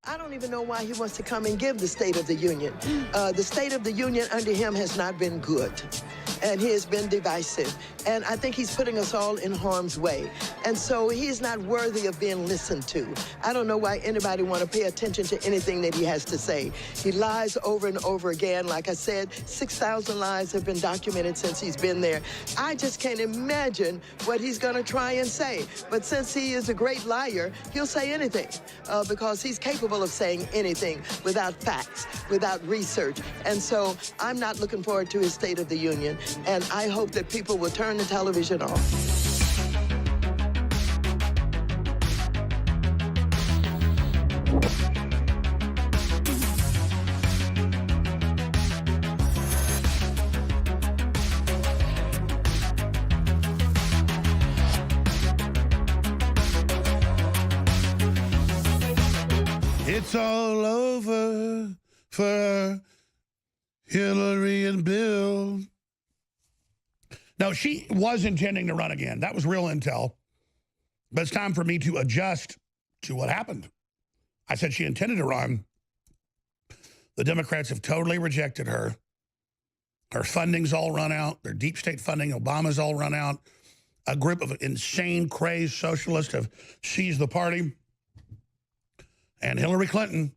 I don't even know why he wants to come and give the State of the Union. The State of the Union under him has not been good, and he has been divisive. And I think he's putting us all in harm's way. And so he's not worthy of being listened to. I don't know why anybody want to pay attention to anything that he has to say. He lies over and over again. Like I said, 6,000 lies have been documented since he's been there. I just can't imagine what he's going to try and say. But since he is a great liar, he'll say anything because he's capable of saying anything without facts, without research. And so I'm not looking forward to his State of the Union. And I hope that people will turn the television off. It's all over for Hillary and Bill. No, she was intending to run again. That was real intel. But it's time for me to adjust to what happened. I said she intended to run. The Democrats have totally rejected her. Her funding's all run out. Their deep state funding, Obama's all run out. A group of insane, crazed socialists have seized the party. And Hillary Clinton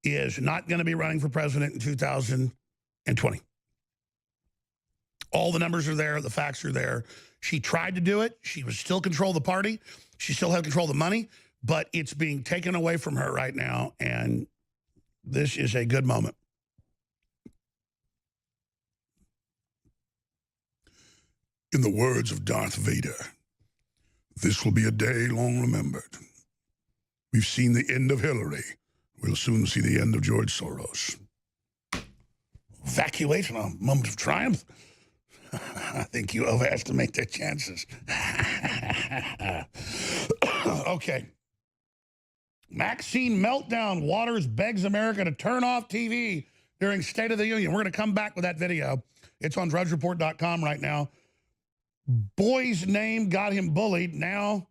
is not going to be running for president in 2020. All the numbers are there. The facts are there. She tried to do it. She was still control the party. She still had control of the money, but it's being taken away from her right now. And this is a good moment. In the words of Darth Vader, this will be a day long remembered. We've seen the end of Hillary. We'll soon see the end of George Soros. Evacuate in a moment of triumph? I think you overestimate their chances. Okay. Maxine meltdown. Waters begs America to turn off TV during State of the Union. We're going to come back with that video. It's on drudgereport.com right now. Boy's name got him bullied. Now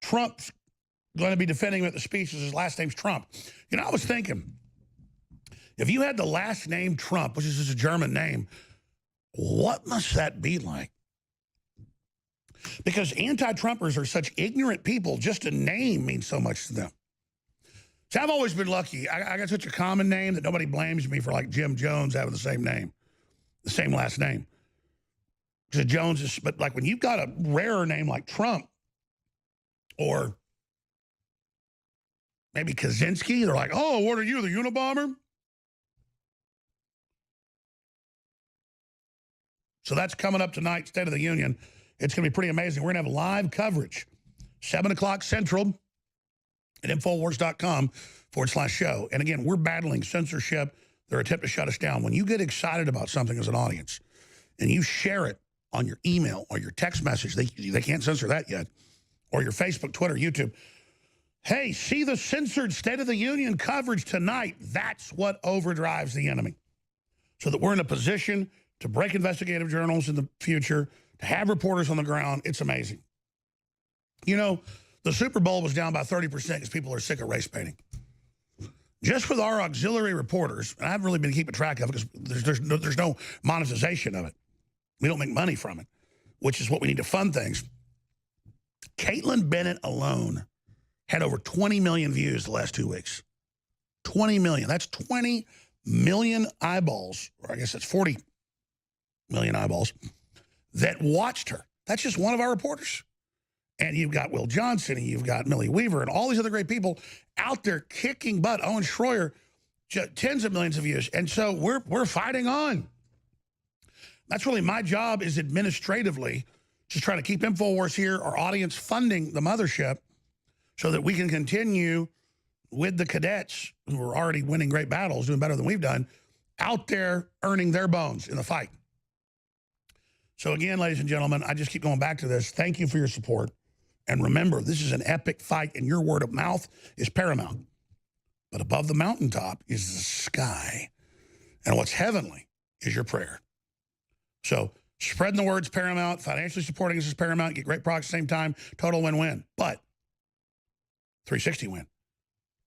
Trump's going to be defending him at the speech. His last name's Trump. You know, I was thinking, if you had the last name Trump, which is just a German name, what must that be like? Because anti-Trumpers are such ignorant people, just a name means so much to them. So I've always been lucky. I got such a common name that nobody blames me for, like Jim Jones having the same name, the same last name. Because Jones is, but like when you've got a rarer name like Trump or maybe Kaczynski, they're like, oh, what are you, the Unabomber? So that's coming up tonight, State of the Union. It's going to be pretty amazing. We're going to have live coverage, 7 o'clock Central at Infowars.com/show. And again, we're battling censorship, their attempt to shut us down. When you get excited about something as an audience and you share it on your email or your text message, they can't censor that yet, or your Facebook, Twitter, YouTube, hey, see the censored State of the Union coverage tonight. That's what overdrives the enemy. So that we're in a position to break investigative journals in the future, to have reporters on the ground. It's amazing. You know, the Super Bowl was down by 30% because people are sick of race baiting. Just with our auxiliary reporters, and I haven't really been keeping track of it because there's no monetization of it. We don't make money from it, which is what we need to fund things. Caitlin Bennett alone had over 20 million views the last 2 weeks. 20 million. That's 20 million eyeballs, or I guess that's 40 million eyeballs, that watched her. That's just one of our reporters. And you've got Will Johnson, and you've got Millie Weaver, and all these other great people out there kicking butt. Owen Schroyer, tens of millions of views. And so we're fighting on. That's really my job, is administratively, just trying to keep InfoWars here, our audience funding the mothership, so that we can continue with the cadets who are already winning great battles, doing better than we've done, out there earning their bones in the fight. So again, ladies and gentlemen, I just keep going back to this. Thank you for your support. And remember, this is an epic fight, and your word of mouth is paramount. But above the mountaintop is the sky. And what's heavenly is your prayer. So spreading the word's paramount. Financially supporting us is paramount. Get great products at the same time. Total win-win. But 360 win.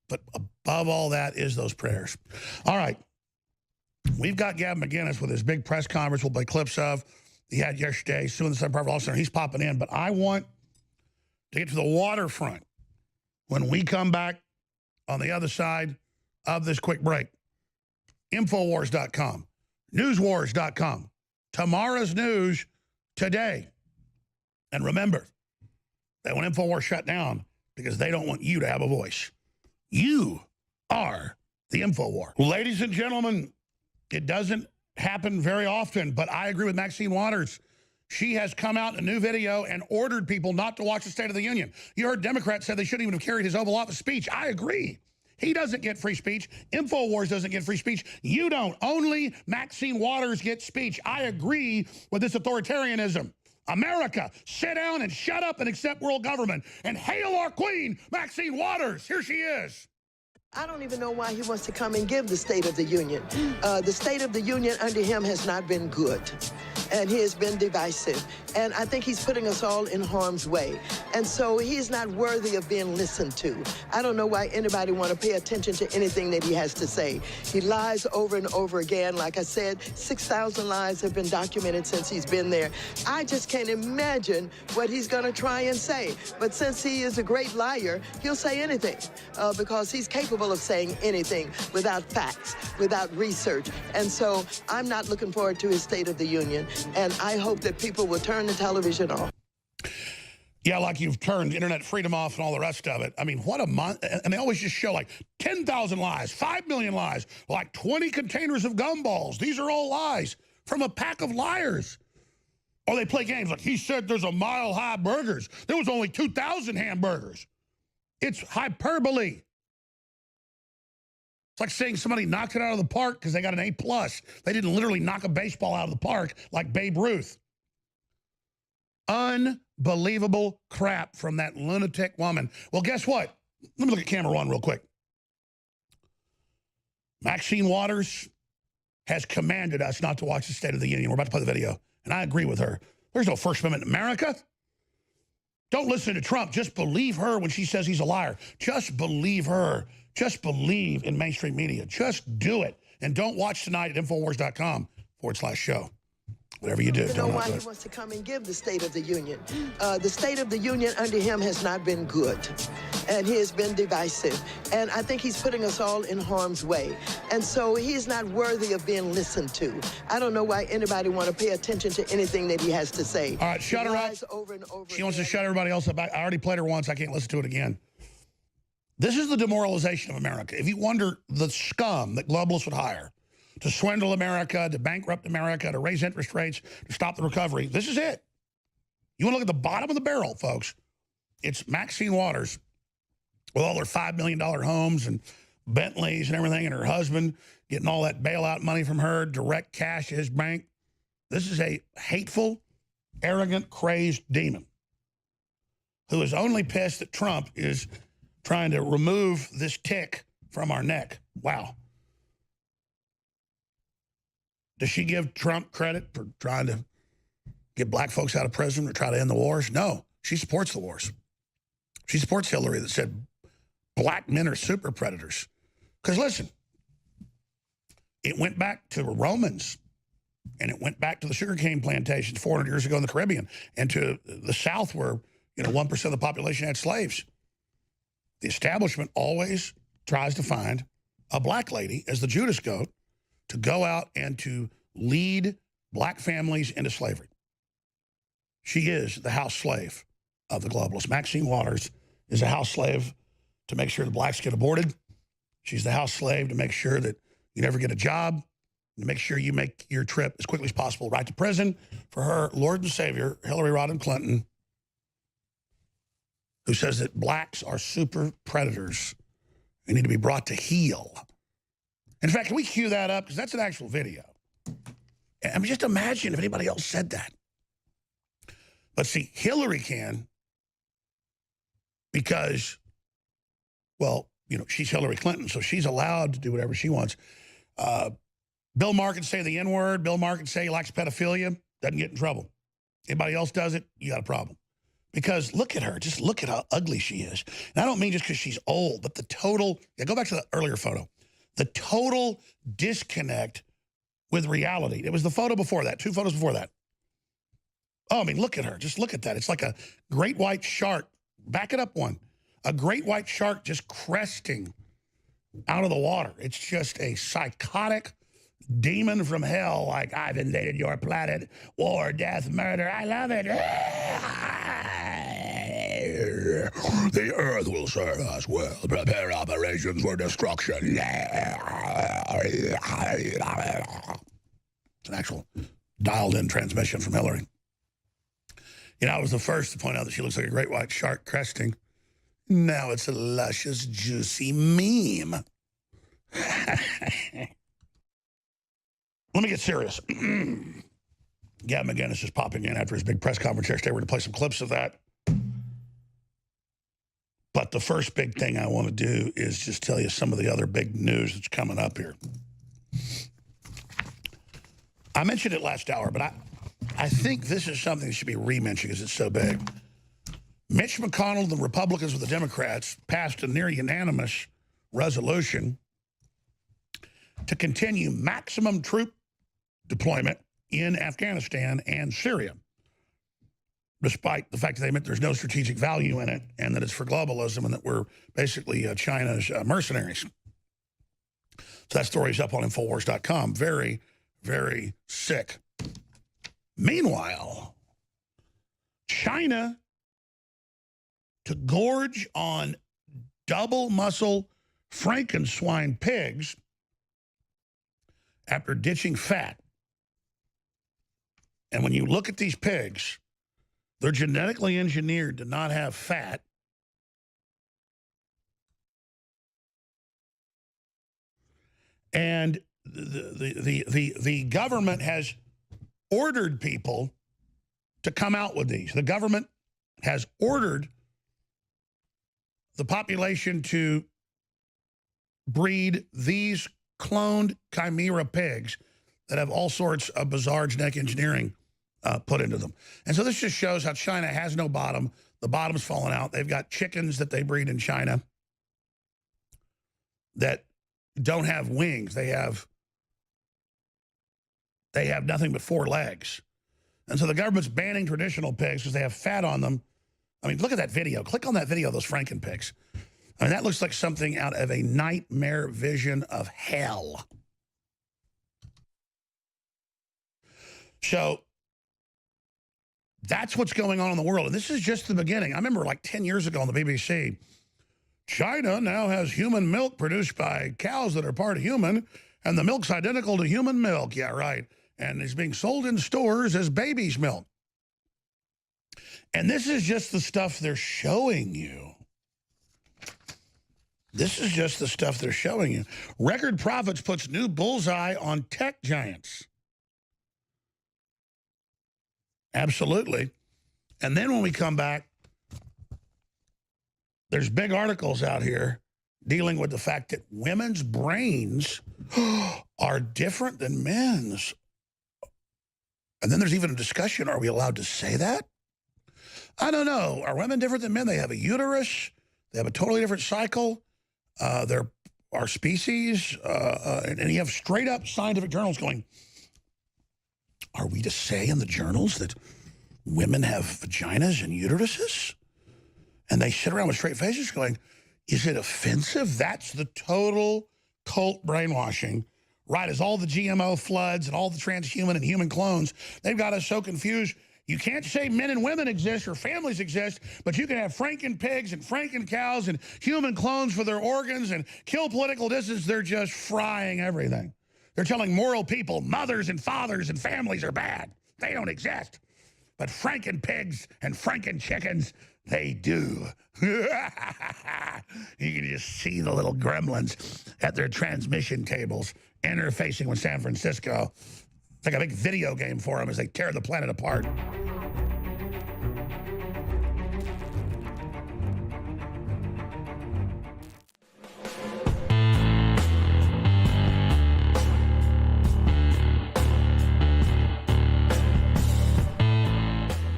But above all that is those prayers. All right. We've got Gavin McInnes with his big press conference we'll play clips of. He had yesterday, suing the Southern Law Center. He's popping in. But I want to get to the waterfront when we come back on the other side of this quick break. Infowars.com, newswars.com. Tomorrow's news today. And remember that when Infowars shut down, because they don't want you to have a voice. You are the Infowar. Ladies and gentlemen, it doesn't happen very often, but I agree with Maxine Waters. She has come out in a new video and ordered people not to watch the State of the Union. You heard Democrats said they shouldn't even have carried his Oval Office speech. I agree. He doesn't get free speech. Infowars doesn't get free speech. You don't. Only Maxine Waters gets speech. I agree with this authoritarianism. America, sit down and shut up and accept world government. And hail our queen, Maxine Waters. Here she is. I don't even know why he wants to come and give the State of the Union. The State of the Union under him has not been good. And he has been divisive. And I think he's putting us all in harm's way. And so he's not worthy of being listened to. I don't know why anybody want to pay attention to anything that he has to say. He lies over and over again. Like I said, 6,000 lies have been documented since he's been there. I just can't imagine what he's going to try and say. But since he is a great liar, he'll say anything because he's capable of saying anything without facts, without research. And so I'm not looking forward to his State of the Union. And I hope that people will turn the television off. Yeah, like you've turned internet freedom off and all the rest of it. I mean, what a month. And they always just show like 10,000 lies, 5 million lies, like 20 containers of gumballs. These are all lies from a pack of liars. Or they play games like he said there's a mile high burgers. There was only 2,000 hamburgers. It's hyperbole. It's like saying somebody knocked it out of the park because they got an A+. They didn't literally knock a baseball out of the park like Babe Ruth. Unbelievable crap from that lunatic woman. Well, guess what? Let me look at camera one real quick. Maxine Waters has commanded us not to watch the State of the Union. We're about to play the video, and I agree with her. There's no First Amendment in America. Don't listen to Trump. Just believe her when she says he's a liar. Just believe her. Just believe in mainstream media. Just do it. And don't watch tonight at Infowars.com/show. Whatever you do. I don't know why he wants to come and give the State of the Union. The State of the Union under him has not been good. And he has been divisive. And I think he's putting us all in harm's way. And so he's not worthy of being listened to. I don't know why anybody want to pay attention to anything that he has to say. All right, shut her up. Over and over she wants to shut everybody else up. I already played her once. I can't listen to it again. This is the demoralization of America. If you wonder the scum that globalists would hire to swindle America, to bankrupt America, to raise interest rates, to stop the recovery, this is it. You want to look at the bottom of the barrel, folks. It's Maxine Waters with all their $5 million homes and Bentleys and everything, and her husband getting all that bailout money from her, direct cash to his bank. This is a hateful, arrogant, crazed demon who is only pissed that Trump is trying to remove this tick from our neck. Wow. Does she give Trump credit for trying to get black folks out of prison or try to end the wars? No, she supports the wars. She supports Hillary that said black men are super predators. Because listen, it went back to the Romans, and it went back to the sugarcane plantations 400 years ago in the Caribbean, and to the South where 1% of the population had slaves. The establishment always tries to find a black lady as the Judas goat to go out and to lead black families into slavery. She is the house slave of the globalists. Maxine Waters is a house slave to make sure the blacks get aborted. She's the house slave to make sure that you never get a job, to make sure you make your trip as quickly as possible right to prison for her Lord and Savior, Hillary Rodham Clinton, who says that blacks are super predators and need to be brought to heel. In fact, can we cue that up? Because that's an actual video. I mean, just imagine if anybody else said that. But see, Hillary can because, well, she's Hillary Clinton, so she's allowed to do whatever she wants. Bill Maher can say the N-word. Bill Maher can say he likes pedophilia. Doesn't get in trouble. Anybody else does it, you got a problem. Because look at her. Just look at how ugly she is. And I don't mean just because she's old, but the total, go back to the earlier photo. The total disconnect with reality. It was the photo before that, 2 photos before that. Oh, I mean, look at her. Just look at that. It's like a great white shark. Back it up one. A great white shark just cresting out of the water. It's just a psychotic demon from hell, like, I've invaded your planet, war, death, murder, I love it. The earth will serve us well. Prepare operations for destruction. It's an actual dialed-in transmission from Hillary. You know, I was the first to point out that she looks like a great white shark cresting. Now it's a luscious, juicy meme. Let me get serious. Gavin McGinnis is popping in after his big press conference yesterday. We're going to play some clips of that. But the first big thing I want to do is just tell you some of the other big news that's coming up here. I mentioned it last hour, but I think this is something that should be re-mentioned because it's so big. Mitch McConnell, the Republicans with the Democrats, passed a near unanimous resolution to continue maximum troop deployment in Afghanistan and Syria, despite the fact that they admit there's no strategic value in it and that it's for globalism and that we're basically China's mercenaries. So that story's up on Infowars.com. Very, very sick. Meanwhile, China, to gorge on double muscle Frankenswine pigs after ditching fat. And when you look at these pigs, they're genetically engineered to not have fat. And the government has ordered people to come out with these. The government has ordered the population to breed these cloned chimera pigs that have all sorts of bizarre genetic engineering put into them. And so this just shows how China has no bottom. The bottom's fallen out. They've got chickens that they breed in China that don't have wings. They have nothing but 4 legs. And so the government's banning traditional pigs because they have fat on them. I mean, look at that video. Click on that video of those Franken pigs. I mean, that looks like something out of a nightmare vision of hell. So that's what's going on in the world. And this is just the beginning. I remember like 10 years ago on the BBC, China now has human milk produced by cows that are part human, and the milk's identical to human milk. Yeah, right. And it's being sold in stores as baby's milk. And this is just the stuff they're showing you. This is just the stuff they're showing you. Record profits puts new bullseye on tech giants. Absolutely. And then when we come back, there's big articles out here dealing with the fact that women's brains are different than men's. And then there's even a discussion, are we allowed to say that? I don't know. Are women different than men? They have a uterus. They have a totally different cycle. They're our species. And you have straight up scientific journals going, are we to say in the journals that women have vaginas and uteruses? And they sit around with straight faces going, is it offensive? That's the total cult brainwashing. Right, as all the GMO floods and all the transhuman and human clones, they've got us so confused. You can't say men and women exist or families exist, but you can have Franken pigs and Franken cows and human clones for their organs and kill political dissidents. They're just frying everything. They're telling moral people mothers and fathers and families are bad. They don't exist. But Franken pigs and Franken chickens, they do. You can just see the little gremlins at their transmission tables interfacing with San Francisco. It's like a big video game for them as they tear the planet apart.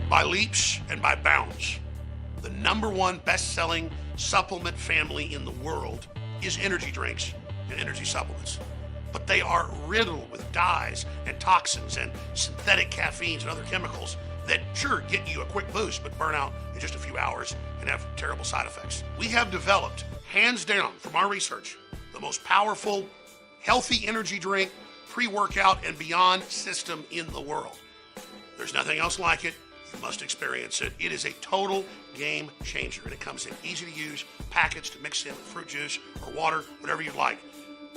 By leaps and by bounds. #1 best-selling supplement family in the world is energy drinks and energy supplements. But they are riddled with dyes and toxins and synthetic caffeines and other chemicals that sure get you a quick boost, but burn out in just a few hours and have terrible side effects. We have developed, hands down from our research, the most powerful, healthy energy drink, pre-workout and beyond system in the world. There's nothing else like it. You must experience it. It is a total game changer, and it comes in easy to use packets to mix in with fruit juice or water, whatever you'd like.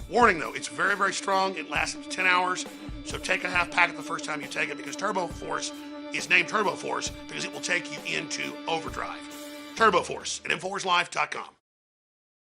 Warning though, it's very, very strong. It lasts up to 10 hours. So take a half packet the first time you take it, because Turbo Force is named Turbo Force because it will take you into overdrive. Turbo Force at InfoWarsLife.com.